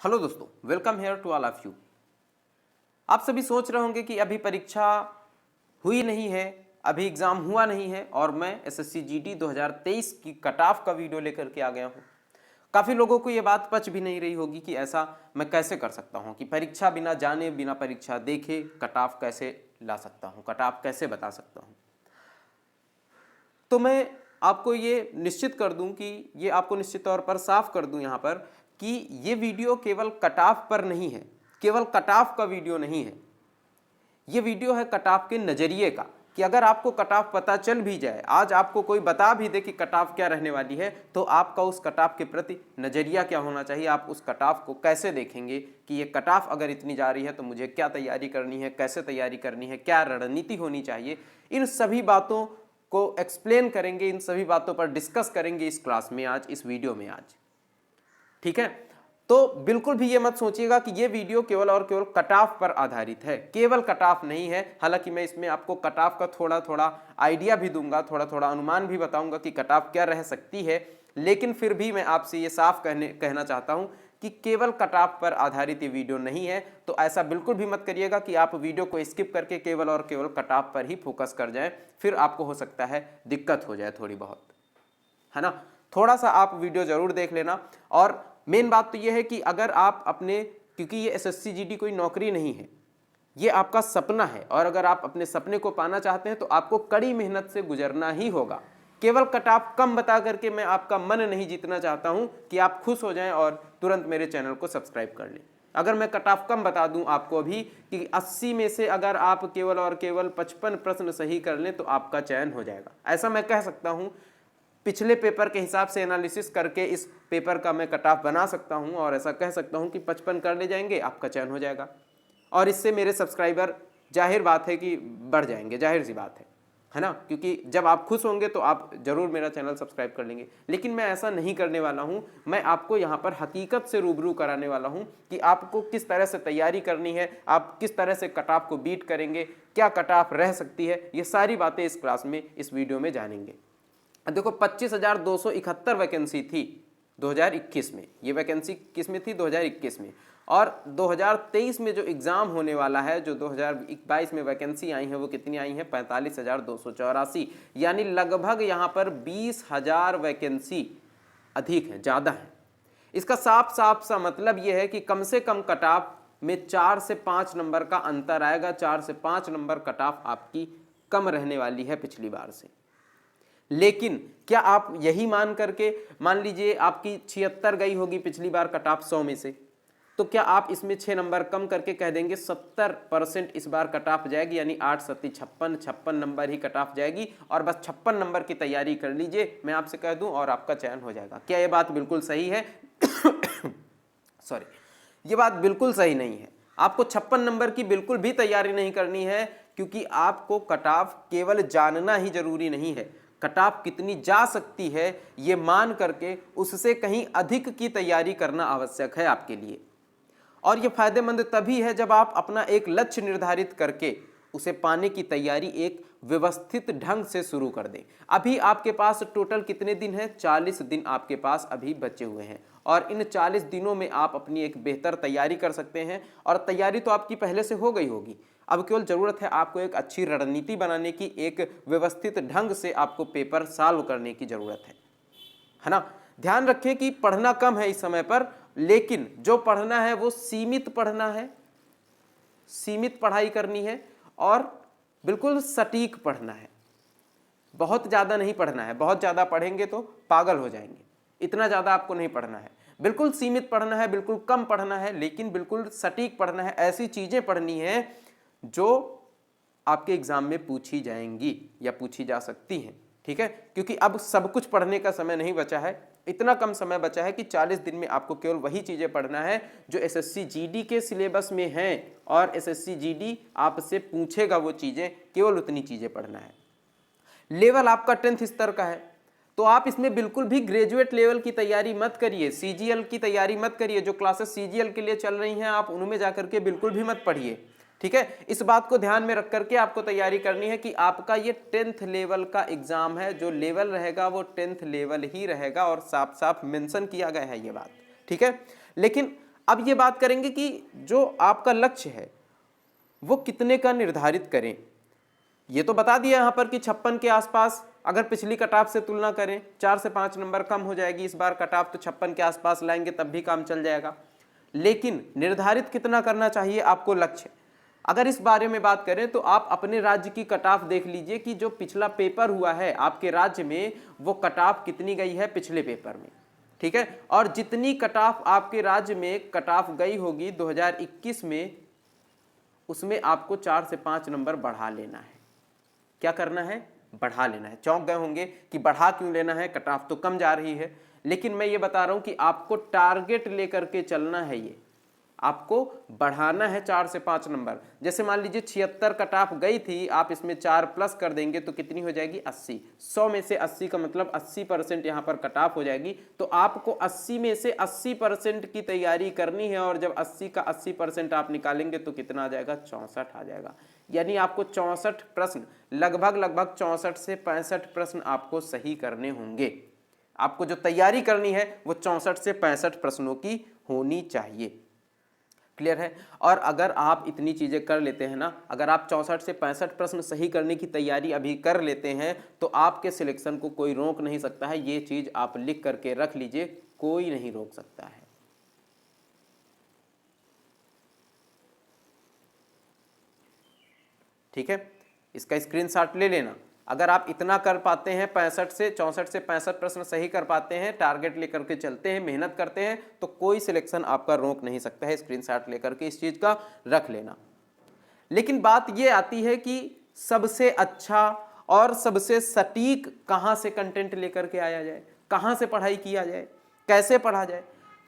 Hello दोस्तों, welcome here to all of you. आप सभी सोच रहे होंगे कि अभी परीक्षा हुई नहीं है, अभी एग्ज़ाम हुआ नहीं है और मैं एसएससी जीडी 2023 की कट ऑफ का वीडियो लेकर के आ गया हूँ। काफ़ी लोगों को ये बात पच भी नहीं रही होगी कि ऐसा मैं कैसे कर सकता हूँ कि परीक्षा बिना जाने बिना परीक्षा देखे कट ऑफ कैसे ला सकता हूँ, कट ऑफ कैसे बता सकता हूँ। तो मैं आपको ये निश्चित कर दूं कि ये आपको निश्चित तौर पर साफ कर दूं यहाँ पर कि ये वीडियो केवल कट ऑफ पर नहीं है, केवल कट ऑफ का वीडियो नहीं है। ये वीडियो है कट ऑफ के नज़रिए का कि अगर आपको कट ऑफ पता चल भी जाए, आज आपको कोई बता भी दे कि कट ऑफ क्या रहने वाली है, तो आपका उस कट ऑफ के प्रति नज़रिया क्या होना चाहिए, आप उस कट ऑफ को कैसे देखेंगे कि ये कट ऑफ अगर इतनी जा रही है तो मुझे क्या तैयारी करनी है, कैसे तैयारी करनी है, क्या रणनीति होनी चाहिए। इन सभी बातों को एक्सप्लेन करेंगे, इन सभी बातों पर डिस्कस करेंगे इस क्लास में आज, इस वीडियो में आज। ठीक है, तो बिल्कुल भी ये मत सोचिएगा कि ये वीडियो केवल और केवल कट ऑफ पर आधारित है, केवल कट ऑफ नहीं है। हालांकि मैं इसमें आपको कट ऑफ का थोड़ा थोड़ा आइडिया भी दूंगा, थोड़ा थोड़ा अनुमान भी बताऊंगा कि कट ऑफ क्या रह सकती है, लेकिन फिर भी मैं आपसे ये साफ कहना चाहता हूं कि केवल कट ऑफ पर आधारित ये वीडियो नहीं है। तो ऐसा बिल्कुल भी मत करिएगा कि आप वीडियो को स्किप करके केवल और केवल कट ऑफ पर ही फोकस कर जाएं, फिर आपको हो सकता है दिक्कत हो जाए थोड़ी बहुत, है ना। थोड़ा सा आप वीडियो जरूर देख लेना। और मेन बात तो यह है कि अगर आप अपने, क्योंकि ये एसएससी जीडी कोई नौकरी नहीं है, ये आपका सपना है, और अगर आप अपने सपने को पाना चाहते हैं तो आपको कड़ी मेहनत से गुजरना ही होगा। केवल कट ऑफ कम बता करके मैं आपका मन नहीं जीतना चाहता हूं कि आप खुश हो जाएं और तुरंत मेरे चैनल को सब्सक्राइब कर लें। अगर मैं कट ऑफ कम बता दूं आपको अभी कि 80 में से अगर आप केवल और केवल 55 प्रश्न सही कर लें तो आपका चयन हो जाएगा, ऐसा मैं कह सकता हूं। पिछले पेपर के हिसाब से एनालिसिस करके इस पेपर का मैं कट ऑफ बना सकता हूं और ऐसा कह सकता हूं कि 55 कर ले जाएंगे, आपका चयन हो जाएगा और इससे मेरे सब्सक्राइबर जाहिर बात है कि बढ़ जाएंगे, जाहिर सी बात है ना। क्योंकि जब आप खुश होंगे तो आप जरूर मेरा चैनल सब्सक्राइब कर लेंगे। लेकिन मैं ऐसा नहीं करने वाला हूं, मैं आपको यहां पर हकीकत से रूबरू कराने वाला हूं कि आपको किस तरह से तैयारी करनी है, आप किस तरह से कट ऑफ को बीट करेंगे, क्या कट ऑफ रह सकती है, ये सारी बातें इस क्लास में, इस वीडियो में जानेंगे। देखो 25,271 वैकेंसी थी 2021 में, ये वैकेंसी किस में थी, 2021 में। और 2023 में जो एग्ज़ाम होने वाला है, जो 2022 में वैकेंसी आई है, वो कितनी आई है, 45,284, यानी लगभग यहाँ पर 20,000 वैकेंसी अधिक है, ज़्यादा है। इसका साफ साफ सा मतलब ये है कि कम से कम कट ऑफ में 4 से 5 नंबर का अंतर आएगा, 4 से 5 नंबर कट ऑफ आपकी कम रहने वाली है पिछली बार से। लेकिन क्या आप यही मान करके, मान लीजिए आपकी 76 गई होगी पिछली बार कट ऑफ 100 में से, तो क्या आप इसमें 6 नंबर कम करके कह देंगे 70% इस बार कट ऑफ जाएगी, यानी 8 सत्ती 56 नंबर ही कट ऑफ जाएगी और बस 56 नंबर की तैयारी कर लीजिए, मैं आपसे कह दूं, और आपका चयन हो जाएगा। क्या ये बात बिल्कुल सही है? सॉरी, ये बात बिल्कुल सही नहीं है। आपको 56 नंबर की बिल्कुल भी तैयारी नहीं करनी है, क्योंकि आपको कट ऑफ केवल जानना ही जरूरी नहीं है, कट ऑफ कितनी जा सकती है ये मान करके उससे कहीं अधिक की तैयारी करना आवश्यक है आपके लिए। और ये फायदेमंद तभी है जब आप अपना एक लक्ष्य निर्धारित करके उसे पाने की तैयारी एक व्यवस्थित ढंग से शुरू कर दें। अभी आपके पास टोटल कितने दिन हैं? 40 दिन आपके पास अभी बचे हुए हैं और इन 40 दिनों में आप अपनी एक बेहतर तैयारी कर सकते हैं। और तैयारी तो आपकी पहले से हो गई होगी, अब केवल ज़रूरत है आपको एक अच्छी रणनीति बनाने की, एक व्यवस्थित ढंग से आपको पेपर सॉल्व करने की ज़रूरत है ना। ध्यान रखें कि पढ़ना कम है इस समय पर, लेकिन जो पढ़ना है वो सीमित पढ़ना है, सीमित पढ़ाई करनी है और बिल्कुल सटीक पढ़ना है। बहुत ज़्यादा नहीं पढ़ना है, बहुत ज़्यादा पढ़ेंगे तो पागल हो जाएंगे, इतना ज़्यादा आपको नहीं पढ़ना है। बिल्कुल सीमित पढ़ना है, बिल्कुल कम पढ़ना है, लेकिन बिल्कुल सटीक पढ़ना है। ऐसी चीज़ें पढ़नी है जो आपके एग्जाम में पूछी जाएंगी या पूछी जा सकती हैं, ठीक है। क्योंकि अब सब कुछ पढ़ने का समय नहीं बचा है, इतना कम समय बचा है कि 40 दिन में आपको केवल वही चीज़ें पढ़ना है जो एसएससी जीडी के सिलेबस में हैं, और एसएससी जीडी आपसे पूछेगा वो चीज़ें, केवल उतनी चीज़ें पढ़ना है। लेवल आपका 10th स्तर का है, तो आप इसमें बिल्कुल भी ग्रेजुएट लेवल की तैयारी मत करिए, सीजीएल की तैयारी मत करिए। जो क्लासेस सीजीएल के लिए चल रही हैं आप उनमें जाकर के बिल्कुल भी मत पढ़िए, ठीक है। इस बात को ध्यान में रख करके आपको तैयारी करनी है कि आपका ये 10th लेवल का एग्जाम है, जो लेवल रहेगा वो 10th लेवल ही रहेगा और साफ साफ मेंशन किया गया है ये बात, ठीक है। लेकिन अब ये बात करेंगे कि जो आपका लक्ष्य है वो कितने का निर्धारित करें। ये तो बता दिया यहाँ पर कि 56 के आसपास, अगर पिछली कट ऑफ से तुलना करें 4 से 5 नंबर कम हो जाएगी इस बार कट ऑफ, तो 56 के आसपास लाएंगे तब भी काम चल जाएगा। लेकिन निर्धारित कितना करना चाहिए आपको लक्ष्य, अगर इस बारे में बात करें तो आप अपने राज्य की कट ऑफ देख लीजिए कि जो पिछला पेपर हुआ है आपके राज्य में वो कट ऑफ कितनी गई है पिछले पेपर में, ठीक है। और जितनी कट ऑफ आपके राज्य में कट ऑफ गई होगी 2021 में, उसमें आपको 4 से 5 नंबर बढ़ा लेना है। क्या करना है? बढ़ा लेना है। चौंक गए होंगे कि बढ़ा क्यों लेना है, कट ऑफ तो कम जा रही है, लेकिन मैं ये बता रहा हूं कि आपको टारगेट लेकर के चलना है, ये आपको बढ़ाना है 4 से 5 नंबर। जैसे मान लीजिए 76 कट ऑफ गई थी, आप इसमें 4 प्लस कर देंगे तो कितनी हो जाएगी? 80। 100 में से 80 का मतलब 80% यहाँ पर कट ऑफ हो जाएगी। तो आपको 80 में से 80% की तैयारी करनी है, और जब 80 का 80% आप निकालेंगे तो कितना आ जाएगा? 64 आ जाएगा। यानी आपको 64 प्रश्न, लगभग 64 से 65 प्रश्न आपको सही करने होंगे। आपको जो तैयारी करनी है वो 64 से 65 प्रश्नों की होनी चाहिए। क्लियर है? और अगर आप इतनी चीजें कर लेते हैं ना, अगर आप 64 से 65 प्रश्न सही करने की तैयारी अभी कर लेते हैं तो आपके सिलेक्शन को कोई रोक नहीं सकता है। ये चीज आप लिख करके रख लीजिए, कोई नहीं रोक सकता है। ठीक है, इसका स्क्रीनशॉट ले लेना। अगर आप इतना कर पाते हैं, 64 से 65 प्रश्न सही कर पाते हैं, टारगेट लेकर के चलते हैं, मेहनत करते हैं, तो कोई सिलेक्शन आपका रोक नहीं सकता है। स्क्रीनशॉट लेकर के इस चीज का रख लेना। लेकिन बात यह आती है कि सबसे अच्छा और सबसे सटीक कहां से कंटेंट लेकर के आया जाए, कहां से पढ़ाई किया जाए, कैसे पढ़ा जाए।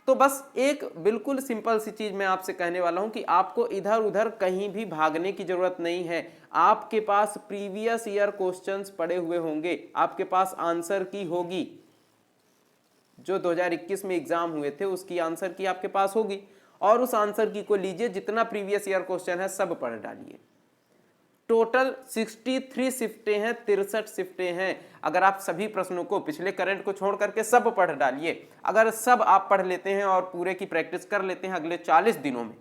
तो बस एक बिल्कुल सिंपल सी चीज मैं आपसे कहने वाला हूं कि आपको इधर उधर कहीं भी भागने की जरूरत नहीं है। आपके पास प्रीवियस ईयर क्वेश्चंस पड़े हुए होंगे, आपके पास आंसर की होगी, जो 2021 में एग्जाम हुए थे उसकी आंसर की आपके पास होगी, और उस आंसर की को लीजिए, जितना प्रीवियस ईयर क्वेश्चन है सब पढ़ डालिए। टोटल 63 शिफ्टें हैं, 63 शिफ्टें हैं। अगर आप सभी प्रश्नों को, पिछले करंट को छोड़ करके सब पढ़ डालिए, अगर सब आप पढ़ लेते हैं और पूरे की प्रैक्टिस कर लेते हैं अगले 40 दिनों में,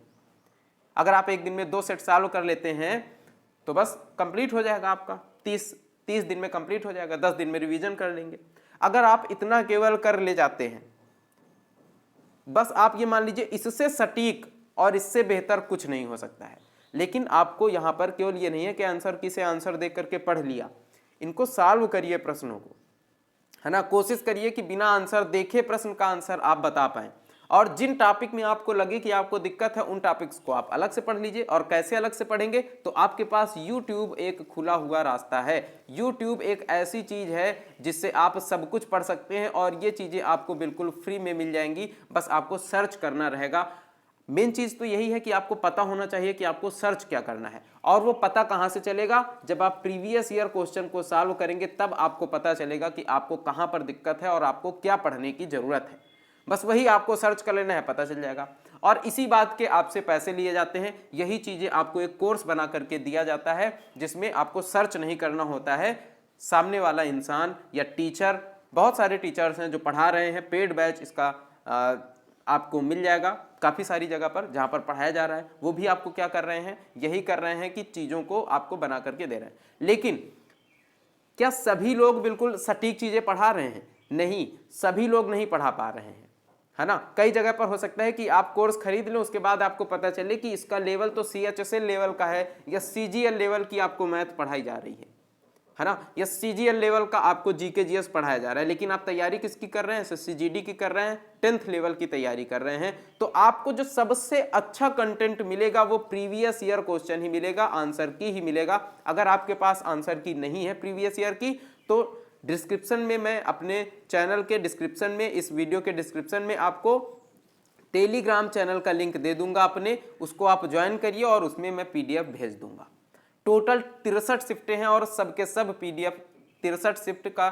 अगर आप एक दिन में 2 सेट सॉल्व कर लेते हैं तो बस कंप्लीट हो जाएगा आपका। 30 दिन में कंप्लीट हो जाएगा, 10 दिन में रिवीजन कर लेंगे। अगर आप इतना केवल कर ले जाते हैं, बस आप ये मान लीजिए, इससे सटीक और इससे बेहतर कुछ नहीं हो सकता है। लेकिन आपको यहां पर केवल ये नहीं है कि आंसर की से आंसर देख करके पढ़ लिया, इनको सॉल्व करिए प्रश्नों को, है ना। कोशिश करिए कि बिना आंसर देखे प्रश्न का आंसर आप बता पाएं, और जिन टॉपिक में आपको लगे कि आपको दिक्कत है उन टॉपिक्स को आप अलग से पढ़ लीजिए। और कैसे अलग से पढ़ेंगे? तो आपके पास YouTube एक खुला हुआ रास्ता है। YouTube एक ऐसी चीज है जिससे आप सब कुछ पढ़ सकते हैं, और ये चीजें आपको बिल्कुल फ्री में मिल जाएंगी, बस आपको सर्च करना रहेगा। मेन चीज तो यही है कि आपको पता होना चाहिए कि आपको सर्च क्या करना है, और वो पता कहां से चलेगा? जब आप प्रीवियस ईयर क्वेश्चन को सॉल्व करेंगे तब आपको पता चलेगा कि आपको कहां पर दिक्कत है और आपको क्या पढ़ने की जरूरत है। बस वही आपको सर्च कर लेना है, पता चल जाएगा। और इसी बात के आपसे पैसे लिए जाते हैं। यही चीजें आपको एक कोर्स बना करके दिया जाता है जिसमें आपको सर्च नहीं करना होता है। सामने वाला इंसान या टीचर, बहुत सारे टीचर्स हैं जो पढ़ा रहे हैं, पेड बैच इसका आपको मिल जाएगा काफ़ी सारी जगह पर जहाँ पर पढ़ाया जा रहा है। वो भी आपको क्या कर रहे हैं? यही कर रहे हैं कि चीज़ों को आपको बना करके दे रहे हैं। लेकिन क्या सभी लोग बिल्कुल सटीक चीज़ें पढ़ा रहे हैं? नहीं, सभी लोग नहीं पढ़ा पा रहे हैं, है ना। कई जगह पर हो सकता है कि आप कोर्स खरीद लें, उसके बाद आपको पता चले कि इसका लेवल तो CHSL लेवल का है या CGL लेवल की आपको मैथ पढ़ाई जा रही है ना, या CGL लेवल का आपको GK GS पढ़ाया जा रहा है, लेकिन आप तैयारी किसकी कर रहे हैं? SSC GD की कर रहे हैं, 10th लेवल की तैयारी कर रहे हैं। तो आपको जो सबसे अच्छा कंटेंट मिलेगा वो प्रीवियस ईयर क्वेश्चन ही मिलेगा, आंसर की ही मिलेगा। अगर आपके पास आंसर की नहीं है प्रीवियस ईयर की, तो डिस्क्रिप्शन में, मैं अपने चैनल के डिस्क्रिप्शन में, इस वीडियो के डिस्क्रिप्शन में आपको टेलीग्राम चैनल का लिंक दे दूंगा अपने, उसको आप ज्वाइन करिए और उसमें मैं PDF भेज दूंगा। टोटल 63 शिफ्टें हैं और सबके सब PDF, 63 शिफ्ट का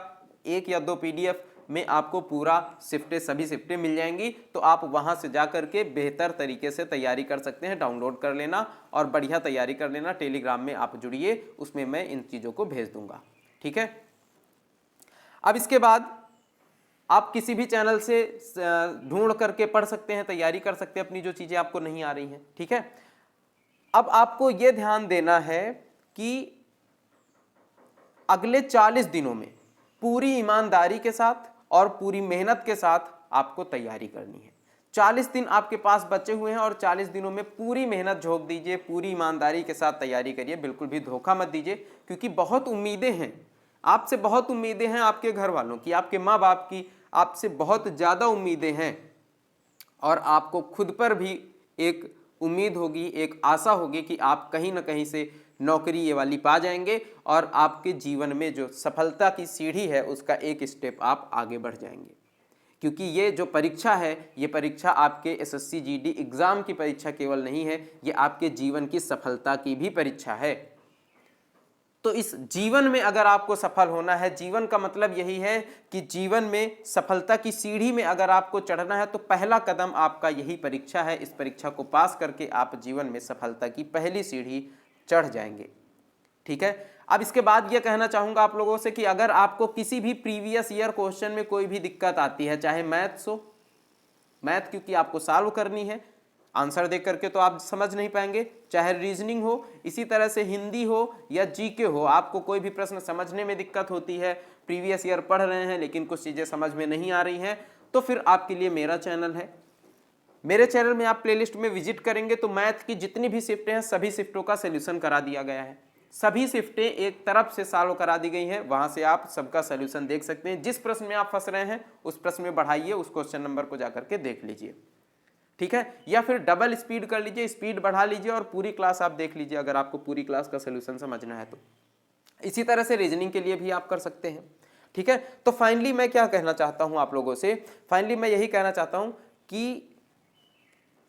1 या 2 PDF में आपको पूरा शिफ्टें, सभी शिफ्टें मिल जाएंगी। तो आप वहां से जा करके बेहतर तरीके से तैयारी कर सकते हैं। डाउनलोड कर लेना और बढ़िया तैयारी कर लेना। टेलीग्राम में आप जुड़िए, उसमें मैं इन चीज़ों को भेज दूंगा। ठीक है। अब इसके बाद आप किसी भी चैनल से ढूंढ करके पढ़ सकते हैं, तैयारी कर सकते हैं अपनी जो चीजें आपको नहीं आ रही हैं। ठीक है, अब आपको यह ध्यान देना है कि अगले 40 दिनों में पूरी ईमानदारी के साथ और पूरी मेहनत के साथ आपको तैयारी करनी है। 40 दिन आपके पास बचे हुए हैं और 40 दिनों में पूरी मेहनत झोंक दीजिए, पूरी ईमानदारी के साथ तैयारी करिए, बिल्कुल भी धोखा मत दीजिए, क्योंकि बहुत उम्मीदें हैं आपसे, बहुत उम्मीदें हैं आपके घर वालों की, आपके माँ बाप की, आपसे बहुत ज़्यादा उम्मीदें हैं और आपको खुद पर भी एक उम्मीद होगी, एक आशा होगी कि आप कहीं ना कहीं से नौकरी ये वाली पा जाएंगे और आपके जीवन में जो सफलता की सीढ़ी है उसका एक स्टेप आप आगे बढ़ जाएंगे। क्योंकि ये जो परीक्षा है, ये परीक्षा आपके एसएससी जीडी एग्जाम की परीक्षा केवल नहीं है, ये आपके जीवन की सफलता की भी परीक्षा है। तो इस जीवन में अगर आपको सफल होना है, जीवन का मतलब यही है कि जीवन में सफलता की सीढ़ी में अगर आपको चढ़ना है तो पहला कदम आपका यही परीक्षा है। इस परीक्षा को पास करके आप जीवन में सफलता की पहली सीढ़ी चढ़ जाएंगे। ठीक है, अब इसके बाद यह कहना चाहूंगा आप लोगों से कि अगर आपको किसी भी प्रीवियस ईयर क्वेश्चन में कोई भी दिक्कत आती है, चाहे मैथ्स हो, मैथ क्योंकि आपको सॉल्व करनी है, आंसर देख करके तो आप समझ नहीं पाएंगे, चाहे रीजनिंग हो, इसी तरह से हिंदी हो या जीके हो, आपको कोई भी प्रश्न समझने में दिक्कत होती है, प्रीवियस ईयर पढ़ रहे हैं लेकिन कुछ चीज़ें समझ में नहीं आ रही हैं, तो फिर आपके लिए मेरा चैनल है। मेरे चैनल में आप प्लेलिस्ट में विजिट करेंगे तो मैथ की जितनी भी शिफ्टें हैं सभी शिफ्टों का सोल्यूशन करा दिया गया है, सभी शिफ्टें एक तरफ से सॉल्व करा दी गई हैं, वहां से आप सबका सोल्यूशन देख सकते हैं। जिस प्रश्न में आप फंस रहे हैं उस प्रश्न में बढ़ाइए, उस क्वेश्चन नंबर को जाकर के देख लीजिए। ठीक है, या फिर डबल स्पीड कर लीजिए, स्पीड बढ़ा लीजिए और पूरी क्लास आप देख लीजिए अगर आपको पूरी क्लास का सोल्यूशन समझना है तो। इसी तरह से रीजनिंग के लिए भी आप कर सकते हैं। ठीक है, तो फाइनली मैं क्या कहना चाहता हूं आप लोगों से, फाइनली मैं यही कहना चाहता हूं कि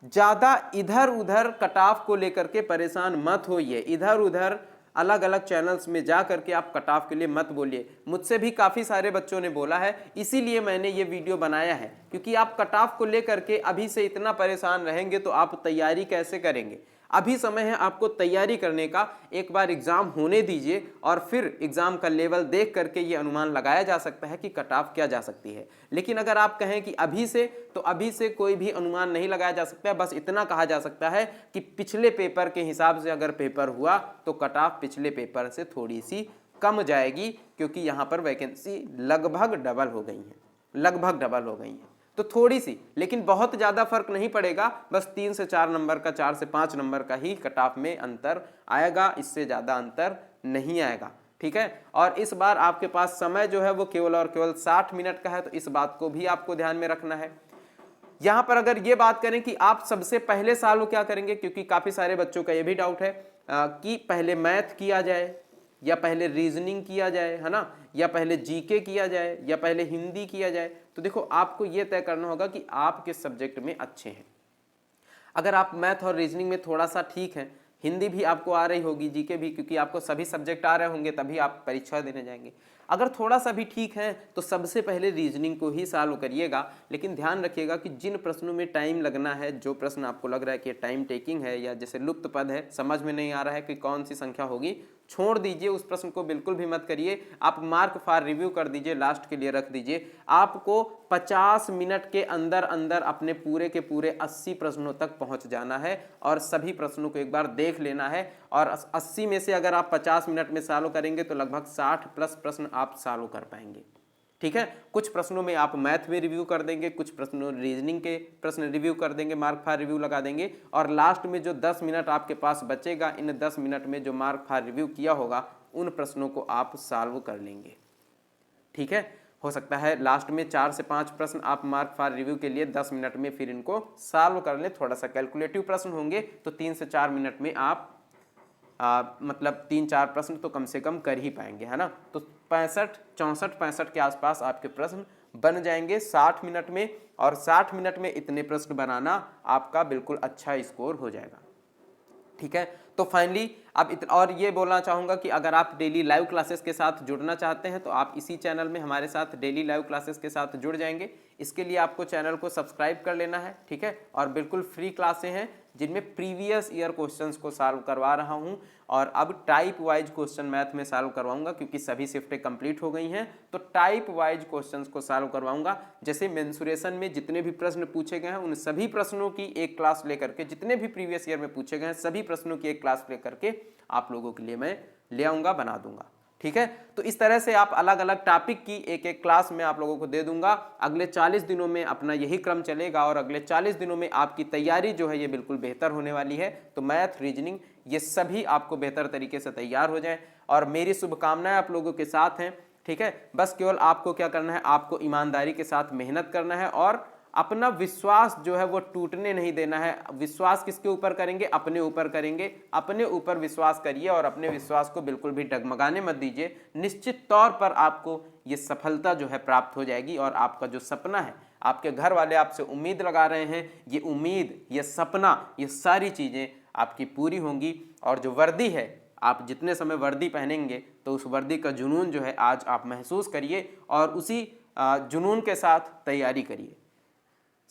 ज्यादा इधर उधर कट ऑफ को लेकर के परेशान मत होइए, इधर उधर अलग अलग चैनल्स में जा करके आप कट ऑफ के लिए मत बोलिए। मुझसे भी काफ़ी सारे बच्चों ने बोला है, इसीलिए मैंने ये वीडियो बनाया है, क्योंकि आप कट ऑफ को लेकर के अभी से इतना परेशान रहेंगे तो आप तैयारी कैसे करेंगे। अभी समय है आपको तैयारी करने का, एक बार एग्जाम होने दीजिए और फिर एग्जाम का लेवल देख करके ये अनुमान लगाया जा सकता है कि कट ऑफ क्या जा सकती है। लेकिन अगर आप कहें कि अभी से, तो अभी से कोई भी अनुमान नहीं लगाया जा सकता है, बस इतना कहा जा सकता है कि पिछले पेपर के हिसाब से अगर पेपर हुआ तो कट ऑफ पिछले पेपर से थोड़ी सी कम जाएगी, क्योंकि यहाँ पर वैकेंसी लगभग डबल हो गई है, लगभग डबल हो गई है, तो थोड़ी सी, लेकिन बहुत ज़्यादा फर्क नहीं पड़ेगा, बस 3 से 4 नंबर का, 4 से 5 नंबर का ही कट ऑफ में अंतर आएगा, इससे ज़्यादा अंतर नहीं आएगा। ठीक है, और इस बार आपके पास समय जो है वो केवल और केवल 60 मिनट का है, तो इस बात को भी आपको ध्यान में रखना है। यहाँ पर अगर ये बात करें कि आप सबसे पहले साल क्या करेंगे, क्योंकि काफ़ी सारे बच्चों का ये भी डाउट है कि पहले मैथ किया जाए या पहले रीजनिंग किया जाए, है ना, या पहले जीके किया जाए या पहले हिंदी किया जाए। तो देखो आपको ये तय करना होगा कि आप किस सब्जेक्ट में अच्छे हैं। अगर आप मैथ और रीजनिंग में थोड़ा सा ठीक हैं, हिंदी भी आपको आ रही होगी, जीके भी, क्योंकि आपको सभी सब्जेक्ट आ रहे होंगे तभी आप परीक्षा देने जाएंगे। अगर थोड़ा सा भी ठीक है तो सबसे पहले रीजनिंग को ही सॉल्व करिएगा, लेकिन ध्यान रखिएगा कि जिन प्रश्नों में टाइम लगना है, जो प्रश्न आपको लग रहा है कि टाइम टेकिंग है या जैसे लुप्त पद है, समझ में नहीं आ रहा है कि कौन सी संख्या होगी, छोड़ दीजिए, उस प्रश्न को बिल्कुल भी मत करिए। आप मार्क फॉर रिव्यू कर दीजिए, लास्ट के लिए रख दीजिए। आपको 50 मिनट के अंदर अंदर अपने पूरे के पूरे 80 प्रश्नों तक पहुंच जाना है और सभी प्रश्नों को एक बार देख लेना है, और 80 में से अगर आप 50 मिनट में सॉल्व करेंगे तो लगभग 60 प्लस प्रश्न आप सॉल्व कर पाएंगे। ठीक है, कुछ प्रश्नों में आप मैथ में रिव्यू कर देंगे, कुछ प्रश्नों रीजनिंग के प्रश्न रिव्यू कर देंगे, मार्क फॉर रिव्यू लगा देंगे, और लास्ट में जो 10 मिनट आपके पास बचेगा, इन 10 मिनट में जो मार्क फॉर रिव्यू किया होगा उन प्रश्नों को आप सॉल्व कर लेंगे। ठीक है, हो सकता है लास्ट में 4 से 5 प्रश्न आप मार्क फॉर रिव्यू के लिए 10 मिनट में फिर इनको सॉल्व कर लें। थोड़ा सा कैलकुलेटिव प्रश्न होंगे तो 3 से 4 मिनट में आप मतलब 3-4 प्रश्न तो कम से कम कर ही पाएंगे, है ना। तो 64 के आसपास आपके प्रश्न बन जाएंगे 60 मिनट में, और 60 मिनट में इतने प्रश्न बनाना आपका बिल्कुल अच्छा स्कोर हो जाएगा। ठीक है, तो तो फाइनली अब और ये बोलना चाहूँगा कि अगर आप डेली लाइव क्लासेस के साथ जुड़ना चाहते हैं तो आप इसी चैनल में हमारे साथ डेली लाइव क्लासेस के साथ जुड़ जाएंगे। इसके लिए आपको चैनल को सब्सक्राइब कर लेना है, ठीक है। और बिल्कुल फ्री क्लासें हैं जिनमें प्रीवियस ईयर क्वेश्चंस को सॉल्व करवा रहा हूं और अब टाइप वाइज क्वेश्चन मैथ में सॉल्व करवाऊंगा क्योंकि सभी शिफ्टें कंप्लीट हो गई हैं। तो टाइप वाइज क्वेश्चंस को सॉल्व करवाऊंगा। जैसे मेंसुरेशन में जितने भी प्रश्न पूछे गए हैं उन सभी प्रश्नों की एक क्लास लेकर के, जितने भी प्रीवियस ईयर में पूछे गए हैं सभी प्रश्नों की एक क्लास लेकर के आप लोगों के लिए मैं ले आऊँगा, बना दूंगा, ठीक है। तो इस तरह से आप अलग अलग टॉपिक की एक एक क्लास में आप लोगों को दे दूंगा। अगले 40 दिनों में अपना यही क्रम चलेगा और अगले 40 दिनों में आपकी तैयारी जो है ये बिल्कुल बेहतर होने वाली है। तो मैथ, रीजनिंग ये सभी आपको बेहतर तरीके से तैयार हो जाए और मेरी शुभकामनाएं आप लोगों के साथ हैं, ठीक है। बस केवल आपको क्या करना है, आपको ईमानदारी के साथ मेहनत करना है और अपना विश्वास जो है वो टूटने नहीं देना है। विश्वास किसके ऊपर करेंगे? अपने ऊपर करेंगे। अपने ऊपर विश्वास करिए और अपने विश्वास को बिल्कुल भी डगमगाने मत दीजिए। निश्चित तौर पर आपको ये सफलता जो है प्राप्त हो जाएगी और आपका जो सपना है, आपके घर वाले आपसे उम्मीद लगा रहे हैं, ये उम्मीद, ये सपना, ये सारी चीज़ें आपकी पूरी होंगी। और जो वर्दी है, आप जितने समय वर्दी पहनेंगे तो उस वर्दी का जुनून जो है आज आप महसूस करिए और उसी जुनून के साथ तैयारी करिए।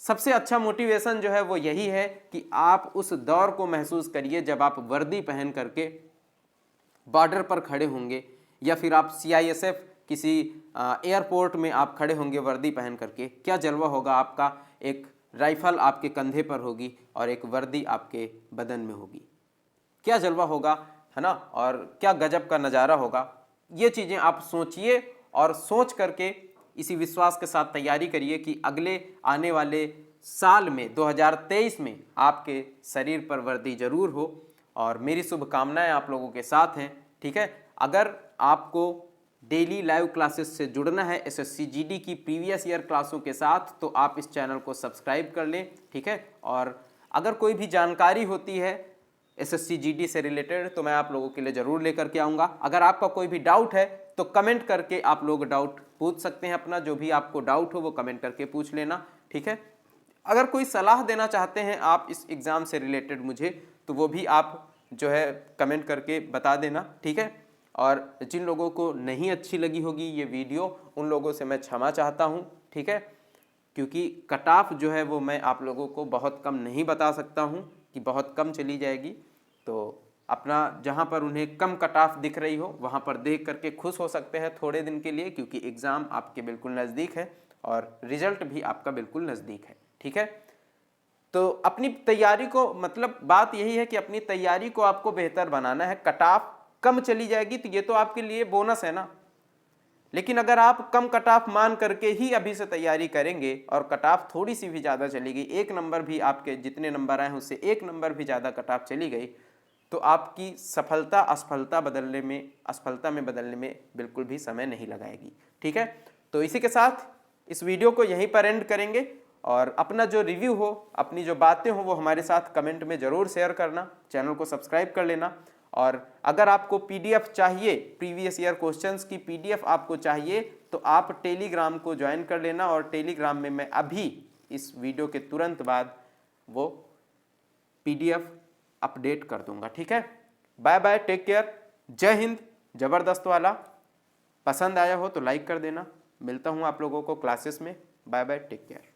सबसे अच्छा मोटिवेशन जो है वो यही है कि आप उस दौर को महसूस करिए जब आप वर्दी पहन करके बॉर्डर पर खड़े होंगे या फिर आप CISF किसी एयरपोर्ट में आप खड़े होंगे वर्दी पहन करके। क्या जलवा होगा आपका, एक राइफल आपके कंधे पर होगी और एक वर्दी आपके बदन में होगी, क्या जलवा होगा, है ना। और क्या गजब का नज़ारा होगा। ये चीज़ें आप सोचिए और सोच करके इसी विश्वास के साथ तैयारी करिए कि अगले आने वाले साल में 2023 में आपके शरीर पर वर्दी जरूर हो। और मेरी शुभकामनाएं आप लोगों के साथ हैं, ठीक है। अगर आपको डेली लाइव क्लासेस से जुड़ना है SSC GD की प्रीवियस ईयर क्लासों के साथ तो आप इस चैनल को सब्सक्राइब कर लें, ठीक है। और अगर कोई भी जानकारी होती है SSC GD से रिलेटेड तो मैं आप लोगों के लिए ज़रूर लेकर के आऊँगा। अगर आपका कोई भी डाउट है तो कमेंट करके आप लोग डाउट पूछ सकते हैं। अपना जो भी आपको डाउट हो वो कमेंट करके पूछ लेना, ठीक है। अगर कोई सलाह देना चाहते हैं आप इस एग्ज़ाम से रिलेटेड मुझे, तो वो भी आप जो है कमेंट करके बता देना, ठीक है। और जिन लोगों को नहीं अच्छी लगी होगी ये वीडियो, उन लोगों से मैं क्षमा चाहता हूँ, ठीक है। क्योंकि कट ऑफ जो है वो मैं आप लोगों को बहुत कम नहीं बता सकता हूँ कि बहुत कम चली जाएगी। तो अपना जहाँ पर उन्हें कम कट ऑफ दिख रही हो वहाँ पर देख करके खुश हो सकते हैं थोड़े दिन के लिए, क्योंकि एग्ज़ाम आपके बिल्कुल नज़दीक है और रिजल्ट भी आपका बिल्कुल नज़दीक है, ठीक है। तो अपनी तैयारी को, मतलब बात यही है कि अपनी तैयारी को आपको बेहतर बनाना है। कट ऑफ कम चली जाएगी तो ये तो आपके लिए बोनस है ना, लेकिन अगर आप कम कट ऑफ मान करके ही अभी से तैयारी करेंगे और कट ऑफ थोड़ी सी भी ज़्यादा चली गई, एक नंबर भी आपके जितने नंबर आए हैं उससे एक नंबर भी ज़्यादा कट ऑफ चली गई, तो आपकी सफलता असफलता में बदलने में बिल्कुल भी समय नहीं लगाएगी, ठीक है। तो इसी के साथ इस वीडियो को यहीं पर एंड करेंगे और अपना जो रिव्यू हो, अपनी जो बातें हो वो हमारे साथ कमेंट में ज़रूर शेयर करना। चैनल को सब्सक्राइब कर लेना और अगर आपको PDF चाहिए, प्रीवियस ईयर क्वेश्चंस की PDF आपको चाहिए तो आप टेलीग्राम को ज्वाइन कर लेना और टेलीग्राम में मैं अभी इस वीडियो के तुरंत बाद वो PDF अपडेट कर दूंगा, ठीक है। बाय बाय, टेक केयर, जय हिंद। जबरदस्त वाला पसंद आया हो तो लाइक कर देना। मिलता हूँ आप लोगों को क्लासेस में। Bye bye, take care.